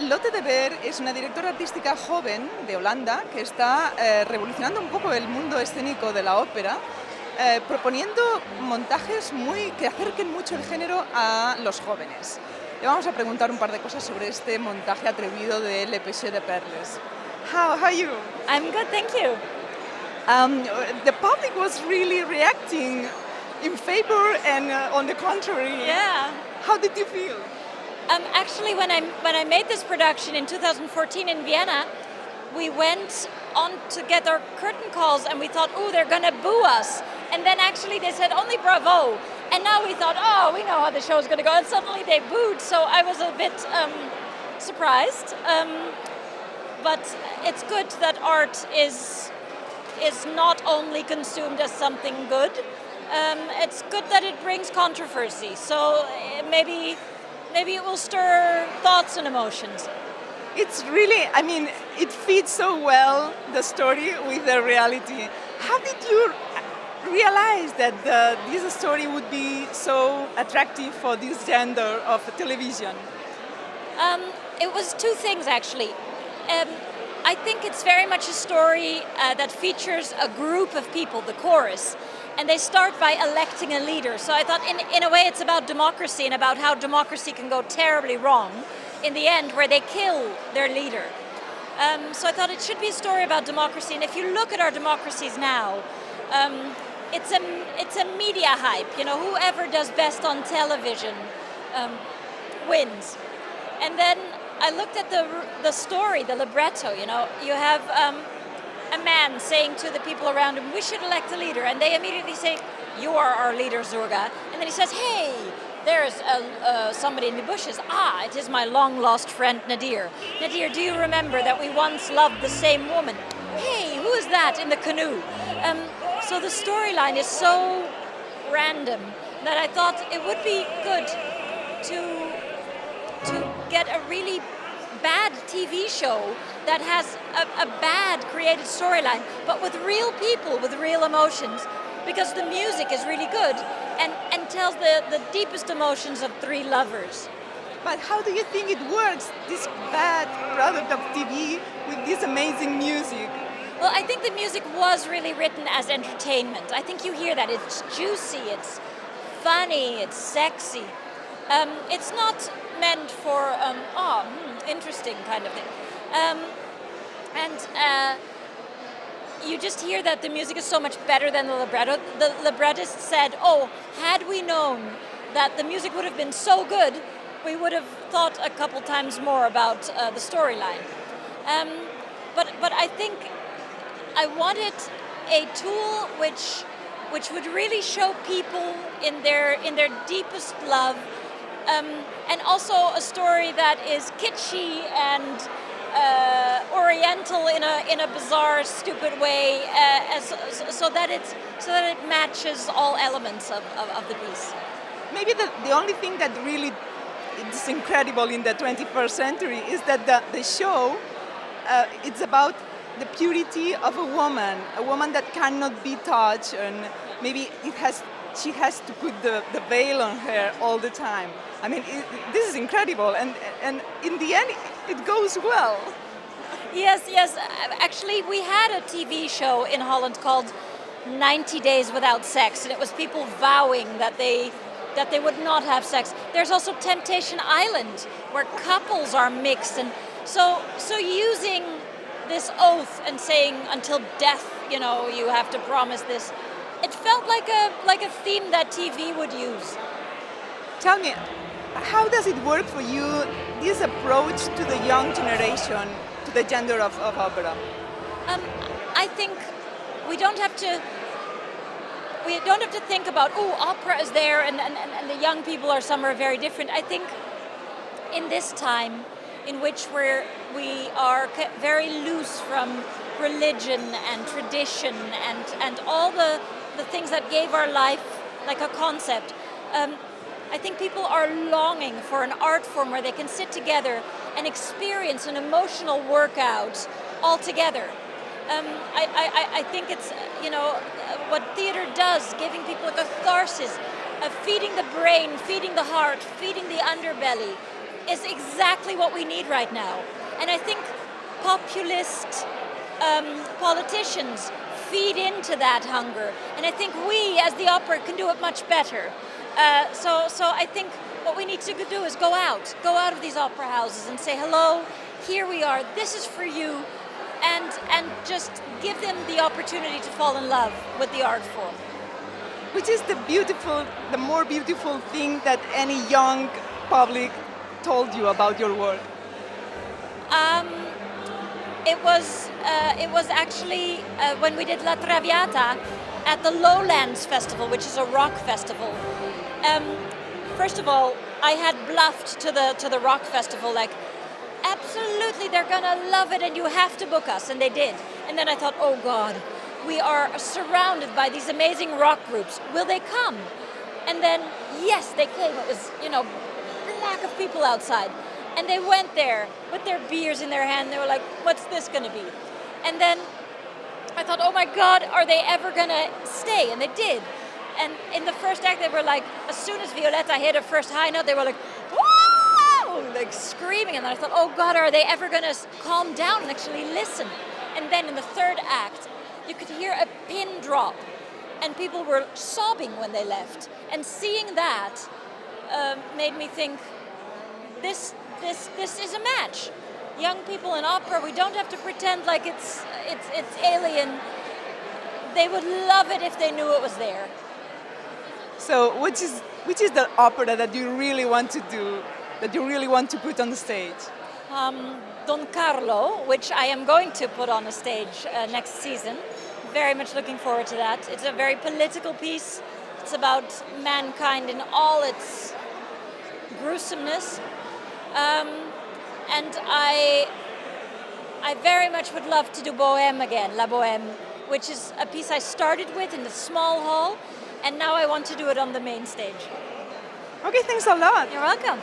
Lotte de Beer es una directora artística joven de Holanda que está revolucionando un poco el mundo escénico de la ópera, proponiendo montajes que acerquen mucho el género a los jóvenes. Le vamos a preguntar un par de cosas sobre este montaje atrevido de Le Péché de Perles. How are you? I'm good, thank you. The public was really reacting in favor and on the contrary. Yeah. How did you feel? Actually, when I made this production in 2014 in Vienna, we went on to get our curtain calls and we thought, oh, they're going to boo us. And then actually they said only bravo. And now we thought, oh, we know how the show's going to go. And suddenly they booed. So I was a bit surprised. But it's good that art is not only consumed as something good. It's good that it brings controversy. So maybe it will stir thoughts and emotions. It's really, it fits so well, the story, with the reality. How did you realize that this story would be so attractive for this gender of television? It was two things, actually. I think it's very much a story that features a group of people, the chorus, and they start by electing a leader. So I thought, in a way, it's about democracy and about how democracy can go terribly wrong in the end, where they kill their leader. So I thought it should be a story about democracy. And if you look at our democracies now, it's a media hype. You know, whoever does best on television wins. And then I looked at the story, the libretto. You know, you have a man saying to the people around him, we should elect a leader. And they immediately say, you are our leader, Zurga. And then he says, hey, there's somebody in the bushes. Ah, it is my long-lost friend, Nadir. Nadir, do you remember that we once loved the same woman? Hey, who is that in the canoe? So the storyline is so random that I thought it would be good to get a really bad TV show that has a bad created storyline, but with real people, with real emotions, because the music is really good and tells the deepest emotions of three lovers. But how do you think it works, this bad product of TV with this amazing music? Well, I think the music was really written as entertainment. I think you hear that. It's juicy, it's funny, it's sexy. It's not meant for, interesting kind of thing. And you just hear that the music is so much better than the libretto. The librettist said, oh, had we known that the music would have been so good, we would have thought a couple times more about the storyline. But I think I wanted a tool which would really show people in their deepest love, and also a story that is kitschy and oriental in a bizarre, stupid way, so that it matches all elements of the piece. Maybe the only thing that really is incredible in the 21st century is that the show it's about the purity of a woman that cannot be touched, and maybe she has to put the veil on her all the time. This is incredible, and in the end, it goes well. Yes. Actually, we had a TV show in Holland called 90 Days Without Sex, and it was people vowing that they would not have sex. There's also Temptation Island, where couples are mixed, and so using this oath and saying until death, you know, you have to promise this. It felt like a theme that TV would use. Tell me, how does it work for you, this approach to the young generation, to the gender of opera? I think we don't have to think about, opera is there and the young people are somewhere very different. I think in this time in which we are very loose from religion and tradition and all the things that gave our life like a concept, I think people are longing for an art form where they can sit together and experience an emotional workout all together. I think it's, what theater does, giving people a catharsis, feeding the brain, feeding the heart, feeding the underbelly. is exactly what we need right now. And I think populist politicians feed into that hunger. And I think we, as the opera, can do it much better. So I think what we need to do is go out of these opera houses and say, hello, here we are, this is for you, and just give them the opportunity to fall in love with the art form. Which is the more beautiful thing that any young public told you about your work? It was actually when we did La Traviata at the Lowlands Festival, which is a rock festival. First of all, I had bluffed to the rock festival, like, absolutely, they're gonna love it and you have to book us, and they did. And then I thought, oh God, we are surrounded by these amazing rock groups. Will they come? And then, yes, they came. It was, black of people outside. And they went there with their beers in their hand. They were like, what's this gonna be? And then I thought, oh my God, are they ever gonna stay? And they did. And in the first act, they were like, as soon as Violetta hit her first high note, they were like, whoa, like screaming. And then I thought, oh God, are they ever gonna calm down and actually listen? And then in the third act, you could hear a pin drop, and people were sobbing when they left. And seeing that made me think, this is a match. Young people in opera, we don't have to pretend like it's alien. They would love it if they knew it was there. So which is the opera that you really want to do, that you really want to put on the stage? Don Carlo, which I am going to put on a stage next season. Very much looking forward to that. It's a very political piece. It's about mankind in all its gruesomeness. And I very much would love to do Bohème again, La Bohème, which is a piece I started with in the small hall, and now I want to do it on the main stage. Okay, thanks a lot. You're welcome.